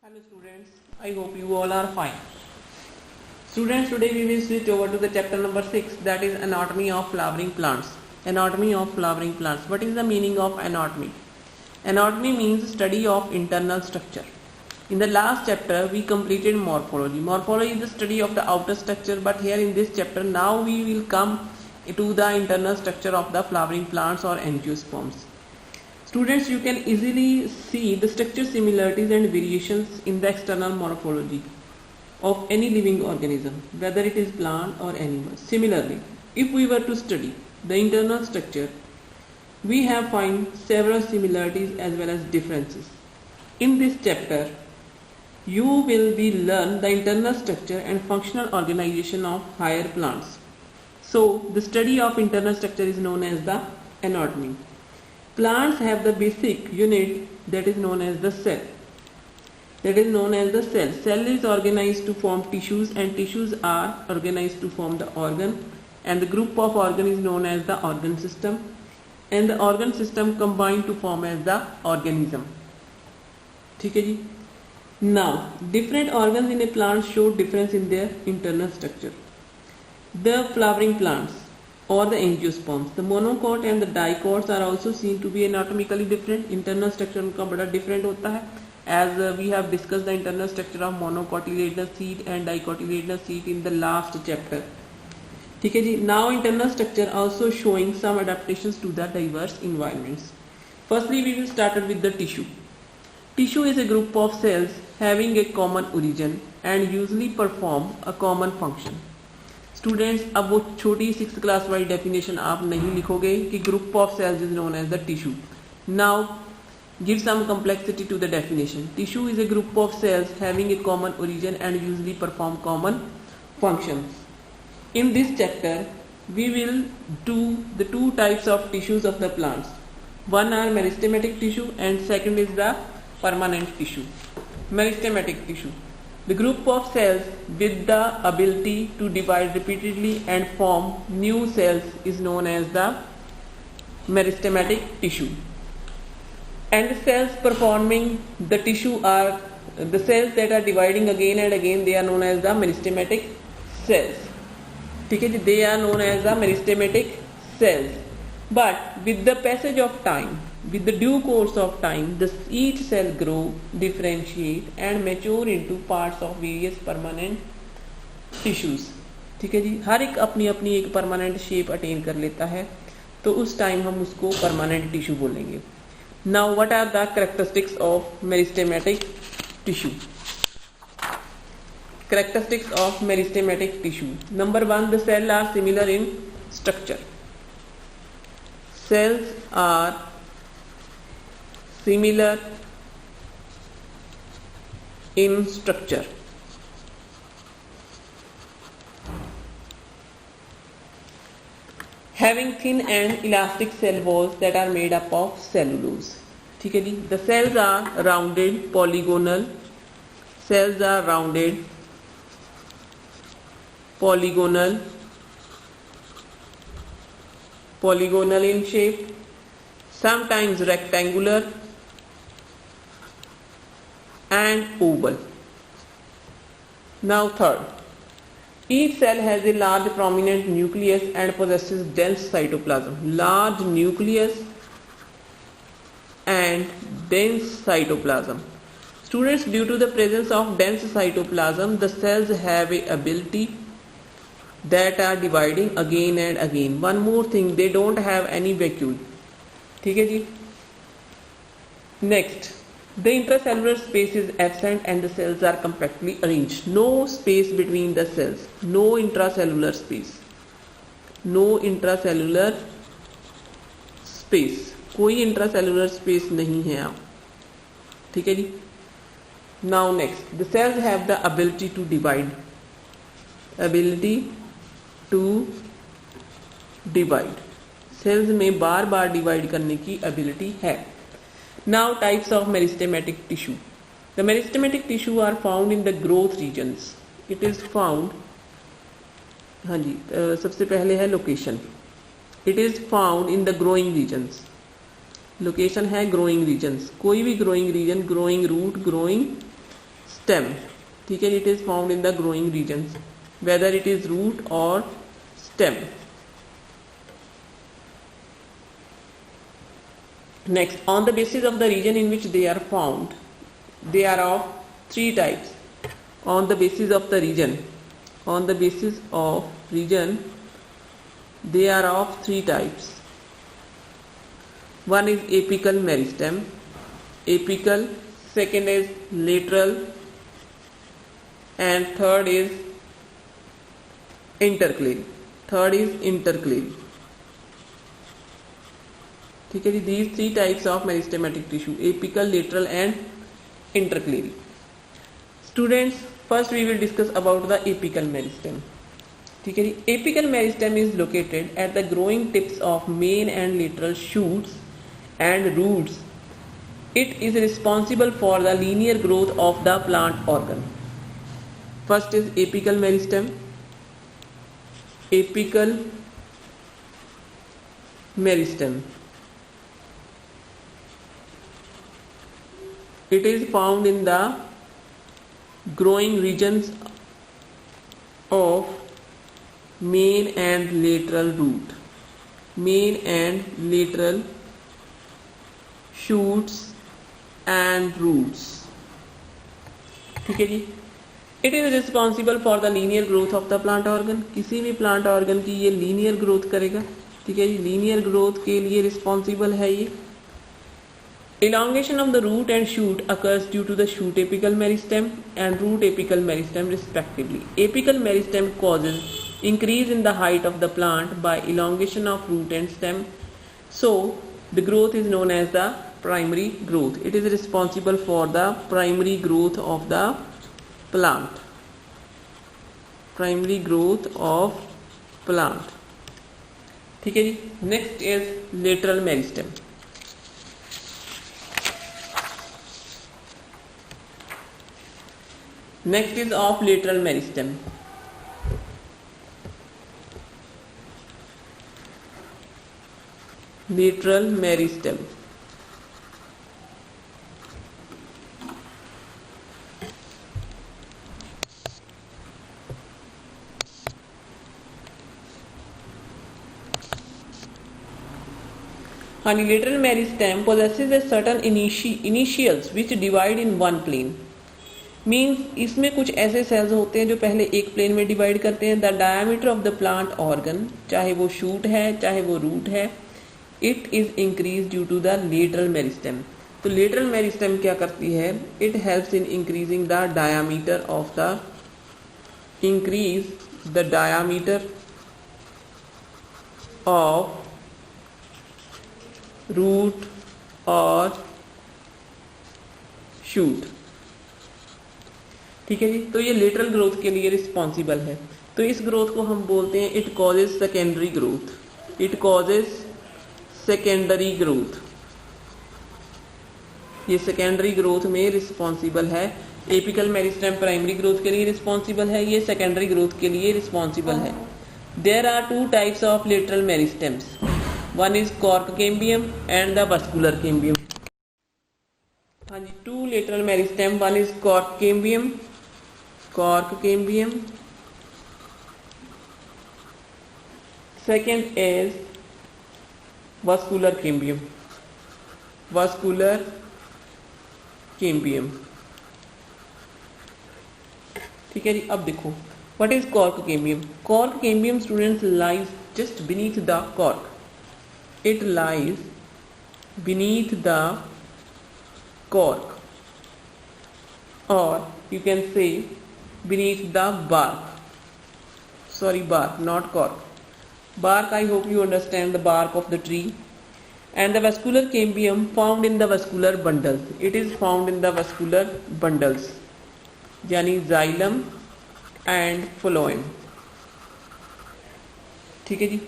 Hello students, I hope you all are fine. Students, today we will switch over to the chapter number 6, that is anatomy of flowering plants. Anatomy of flowering plants. What is the meaning of anatomy? Anatomy means study of internal structure. In the last chapter we completed morphology. Morphology is the study of the outer structure, but here in this chapter now we will come to the internal structure of the flowering plants or angiosperms. Students, you can easily see the structure similarities and variations in the external morphology of any living organism, whether it is plant or animal. Similarly, if we were to study the internal structure, we have find several similarities as well as differences. In this chapter, you will be learn the internal structure and functional organization of higher plants. So, the study of internal structure is known as the anatomy. Plants have the basic unit that is known as the cell. Cell is organized to form tissues, and tissues are organized to form the organ, and the group of organ is known as the organ system, and the organ system combine to form as the organism. ठीक है जी. Now, different organs in a plant show difference in their internal structure. The flowering plants or the angiosperms, the monocot and the dicots are also seen to be anatomically different. Internal structure उनका बड़ा different होता है. As we have discussed the internal structure of monocotyledonous seed and dicotyledonous seed in the last chapter. ठीक है जी. Now internal structure also showing some adaptations to the diverse environments. Firstly, we will start with the tissue. Tissue is a group of cells having a common origin and usually perform a common function. Students, अब वो छोटी 6th class वाली definition आप नहीं लिखोगे कि group of cells is known as the tissue. Now give some complexity to the definition. Tissue is a group of cells having a common origin and usually perform common functions. In this chapter, we will do the two types of tissues of the plants. One are meristematic tissue and second is the permanent tissue. Meristematic tissue, the group of cells with the ability to divide repeatedly and form new cells is known as the meristematic tissue. And the cells performing the tissue are the cells that are dividing again and again, they are known as the meristematic cells. ठीक है जी, they are known as the meristematic cells. But with the passage of time, with the due course of time, each cell grow, differentiate and mature into parts of various permanent tissues. ठीक है जी, हर एक अपनी अपनी एक permanent shape attain कर लेता है, तो उस टाइम हम उसको परमानेंट टिश्यू बोलेंगे. Now what are the characteristics of meristematic tissue? Characteristics of meristematic tissue. Number 1, the cells are similar in structure. Cells are similar in structure. Having thin and elastic cell walls that are made up of cellulose. ठीक है जी. The cells are rounded, polygonal. Cells are rounded, polygonal in shape, sometimes rectangular and oval. Now third, each cell has a large prominent nucleus and possesses dense cytoplasm. Large nucleus and dense cytoplasm. Students, due to the presence of dense cytoplasm, the cells have a ability that are dividing again and again. One more thing, they don't have any vacuole. ठीक है जी. Next, the intracellular space is absent and the cells are compactly arranged. No space between the cells. No intracellular space. No intracellular space. कोई intracellular space नहीं है आप. ठीक है जी. Now next, the cells have the ability to divide. Cells में बार बार डिवाइड करने की एबिलिटी है. Now types of meristematic tissue. The meristematic tissue are found in the growth regions. It is found, हाँ जी, सबसे पहले है location. It is found in the growing regions. Location है ग्रोइंग रीजन्स. कोई भी growing region, growing root, growing stem. ठीक है, it is found in the growing regions, whether it is root or stem. Next, on the basis of the region in which they are found, they are of three types. On the basis of the region, they are of three types. One is apical meristem, second is lateral, and third is intercalary. ठीक है जी, these three types of meristematic tissue, apical, lateral and intercalary. Students, first we will discuss about the apical meristem. ठीक है जी, apical meristem is located at the growing tips of main and lateral shoots and roots. It is responsible for the linear growth of the plant organ. First is apical meristem. It is found in the growing regions of main and lateral shoots and roots. ठीक है जी, it is responsible for the linear growth of the plant organ. किसी भी plant organ की ये linear growth करेगा. ठीक है जी, लीनियर ग्रोथ के लिए रिस्पॉन्सिबल है ये. Elongation of the root and shoot occurs due to the shoot apical meristem and root apical meristem respectively. Apical meristem causes increase in the height of the plant by elongation of root and stem. So the growth is known as the primary growth. It is responsible for the primary growth of the plant. ठीक है जी. Next is lateral meristem. Next is of lateral meristem. Lateral meristem possesses a certain initials which divide in one plane. Means इसमें कुछ ऐसे sales होते हैं जो पहले एक प्लेन में डिवाइड करते हैं. The diameter of the plant organ, चाहे वो शूट है चाहे वो रूट है, it is increase due to the lateral meristem. तो लेटरल मेरिस्टेम क्या करती है? It helps in increasing the diameter of root और शूट. ठीक है जी, तो ये लेटरल ग्रोथ के लिए रिस्पॉन्सिबल है. तो इस ग्रोथ को हम बोलते हैं इट कॉजेज सेकेंडरी ग्रोथ. ये सेकेंडरी ग्रोथ में रिस्पॉन्सिबल है. एपिकल मेरिस्टेम प्राइमरी ग्रोथ के लिए रिस्पॉन्सिबल है, ये सेकेंडरी ग्रोथ के लिए रिस्पॉन्सिबल है. There are two types of lateral meristems. One is cork cambium and the vascular cambium. हाँ जी, two lateral meristem. One is cork cambium. Second is vascular cambium. ठीक है जी. अब देखो, what is cork cambium? Cork cambium, students, lies just beneath the cork. It lies beneath the cork, or you can say beneath the bark. Sorry, bark, not cork. Bark, I hope you understand the bark of the tree. And the vascular cambium found in the vascular bundles. It is found in the vascular bundles, यानी xylem and phloem. ठीक है जी.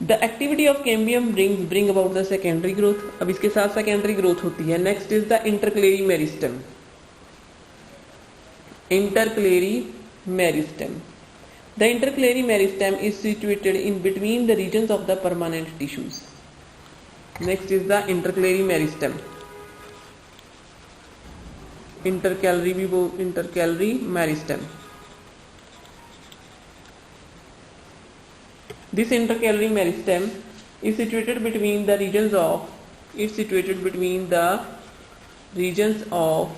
The activity of cambium bring about the secondary growth. अब इसके साथ secondary growth होती है. Next is the intercalary meristem. The intercalary meristem is situated in between the regions of the permanent tissues. Next is the intercalary meristem. Intercalary भी वो intercalary meristem. This intercalary meristem is situated between the regions of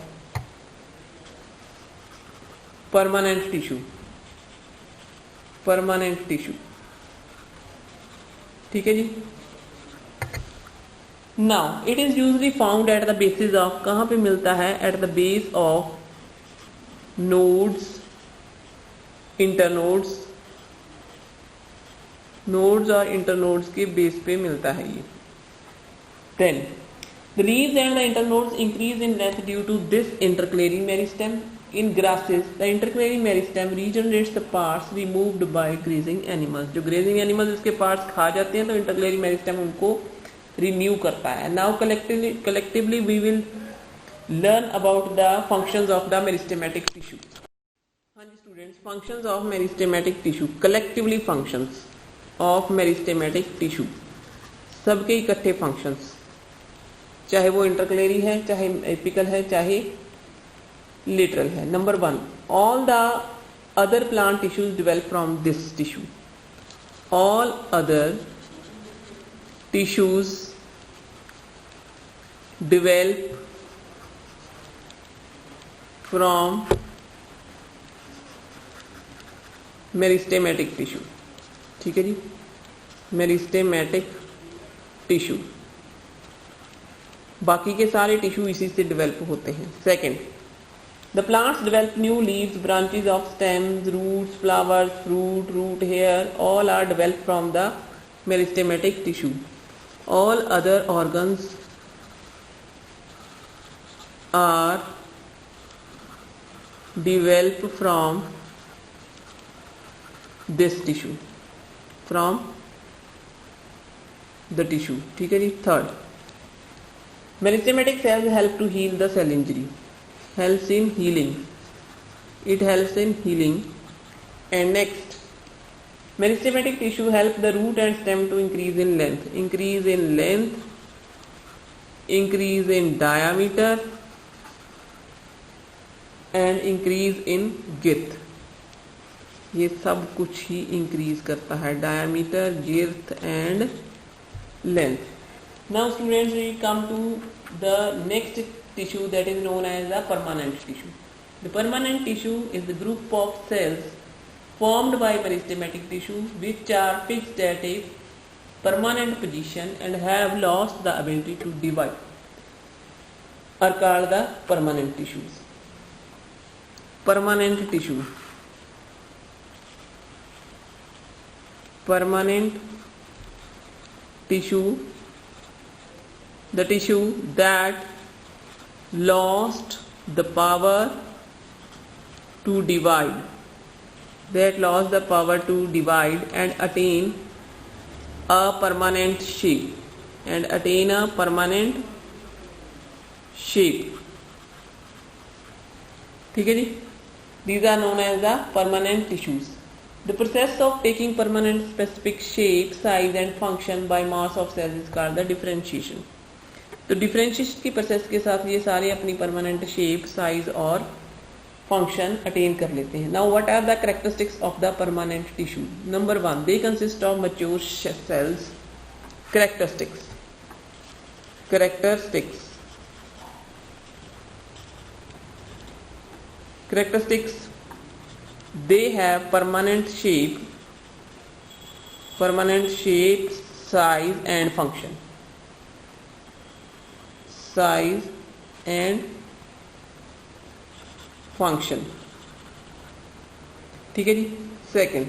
permanent tissue, ठीक है जी। Now it is usually found at the bases of, कहाँ पे मिलता है? At the base of nodes, internodes, nodes और इंटरनोड्स के बेस पे मिलता है ये। Then the leaves and the internodes increase in length due to this intercalary meristem. In grasses, the intercalary meristem regenerates the parts removed by grazing animals. जो grazing animals इसके parts खा जाते हैं तो intercalary meristem उनको renew करता है। Now collectively we will learn about the functions of the meristematic tissue. हाँ जी students, functions of meristematic tissue, collectively functions of meristematic tissue, सबके इकट्ठे फंक्शंस, चाहे वो इंटरकलेरी है, चाहे एपिकल है, चाहे लेटरल है। Number 1, all the other plant tissues develop from this tissue. All other tissues develop from meristematic tissue, ठीक है जी। मेरिस्टेमेटिक टिश्यू, बाकी के सारे टिश्यू इसी से डेवलप होते हैं। Second, the plants develop new leaves, branches of stems, roots, flowers, fruit, root hair, all are develop from the meristematic tissue. All other organs are develop from this tissue, from the tissue, ठीक है जी। Third, meristematic cells help to heal the cell injury, helps in healing, it helps in healing. And next, meristematic tissue help the root and stem to increase in length, increase in diameter and increase in girth. ये सब कुछ ही increase करता है, diameter, girth and length. Now students, we come to the next tissue that is known as the permanent tissue. The permanent tissue is the group of cells formed by meristematic tissue which are fixed at a permanent position and have lost the ability to divide are called the permanent tissues. Permanent tissue, permanent tissue, the tissue that lost the power to divide, and attain a permanent shape, ठीक है जी। These are known as the permanent tissues. The process of taking permanent specific shape, size and function by mass of cells is called the differentiation. तो differentiation की process के साथ ये सारे अपनी permanent shape, size और फंक्शन अटेन कर लेते हैं। Now what are the characteristics of the permanent tissue? Number 1, they consist of mature cells. Characteristics, they have permanent shape, size and function, ठीक है जी। Second,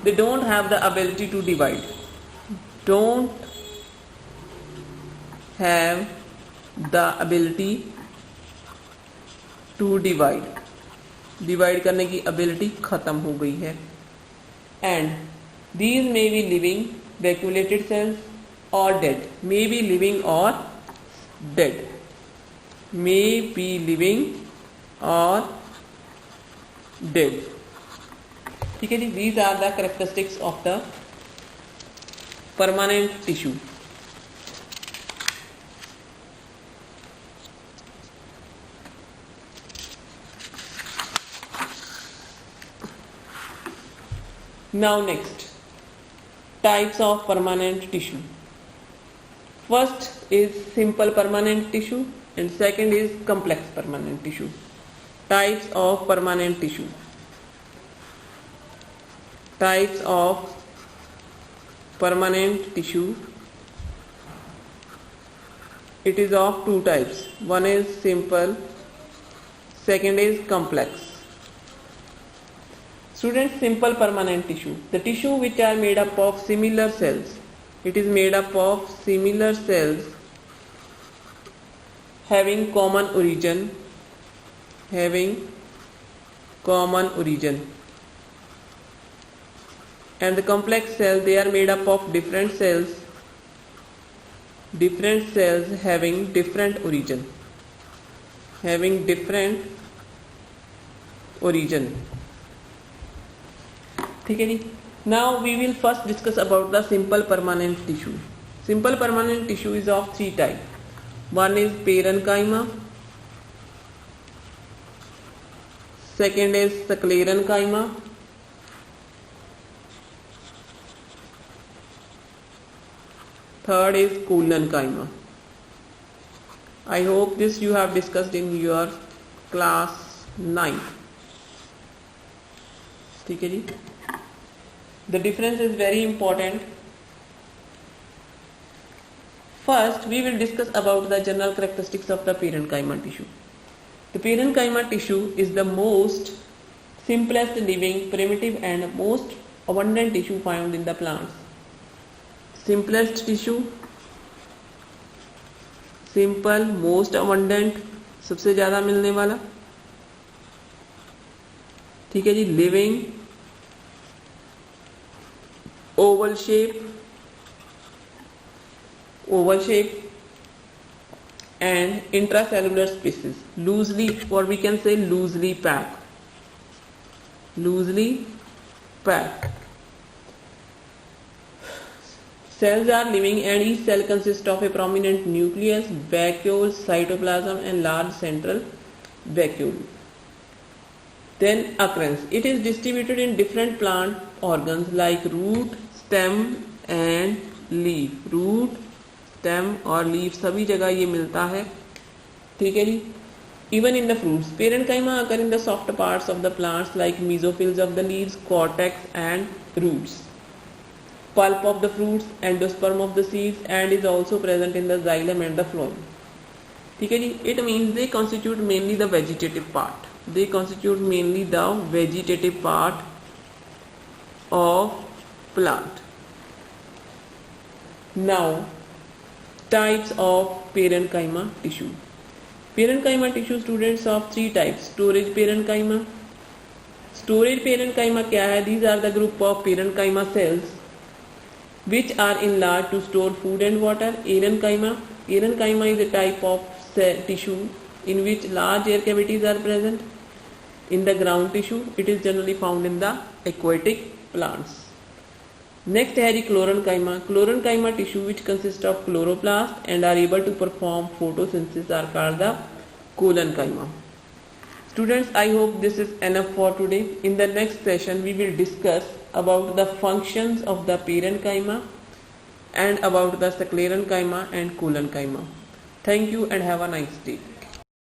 they don't have the ability to divide, divide करने की ability खत्म हो गई है। And these may be living vacuolated cells or dead, may be living or dead, ठीक है जी। these are the characteristics of the permanent tissue. Now next, types of permanent tissue. First is simple permanent tissue and second is complex permanent tissue. Types of permanent tissue. Types of permanent tissue. It is of two types. One is simple, second is complex. Students, simple permanent tissue. The tissue which are made up of similar cells. It is made up of similar cells having common origin. And the complex cell, they are made up of different cells having different origin. ठीक है जी. Now we will first discuss about the simple permanent tissue. Simple permanent tissue is of three types. One is parenchyma, second is sclerenchyma, third is collenchyma. I hope this you have discussed in your class 9. ठीक है जी. The difference is very important. First, we will discuss about the general characteristics of the parenchyma tissue. The parenchyma tissue is the most simplest living, primitive and most abundant tissue found in the plants. Simplest tissue, simple, most abundant, सबसे ज़्यादा मिलने वाला. ठीक है जी. Living, oval shape and intracellular spaces, loosely, or we can say loosely packed. Cells are living and each cell consists of a prominent nucleus, vacuole, cytoplasm and large central vacuole. Then occurrence. It is distributed in different plant organs like root, stem and leaf. Root, stem और leaf सभी जगह ये मिलता है. ठीक है जी. Even in the fruits, parenchyma occur in the soft parts of the plants like mesophils of the leaves, cortex and roots, pulp of the fruits, endosperm of the seeds, and is also present in the xylem and the phloem. ठीक है जी. It means they constitute mainly the vegetative part. Of plant. Now, types of parenchyma tissue. Parenchyma tissue, students, of three types. Storage parenchyma. Storage parenchyma क्या है? These are the group of parenchyma cells which are enlarged to store food and water. Aerenchyma is a type of tissue in which large air cavities are present. In the ground tissue, it is generally found in the aquatic plants. Next है chlorenchyma. Chlorenchyma tissue which consists of chloroplast and are able to perform photosynthesis are called the collenchyma. Students, I hope this is enough for today. In the next session, we will discuss about the functions of the parenchyma and about the sclerenchyma and collenchyma. Thank you and have a nice day.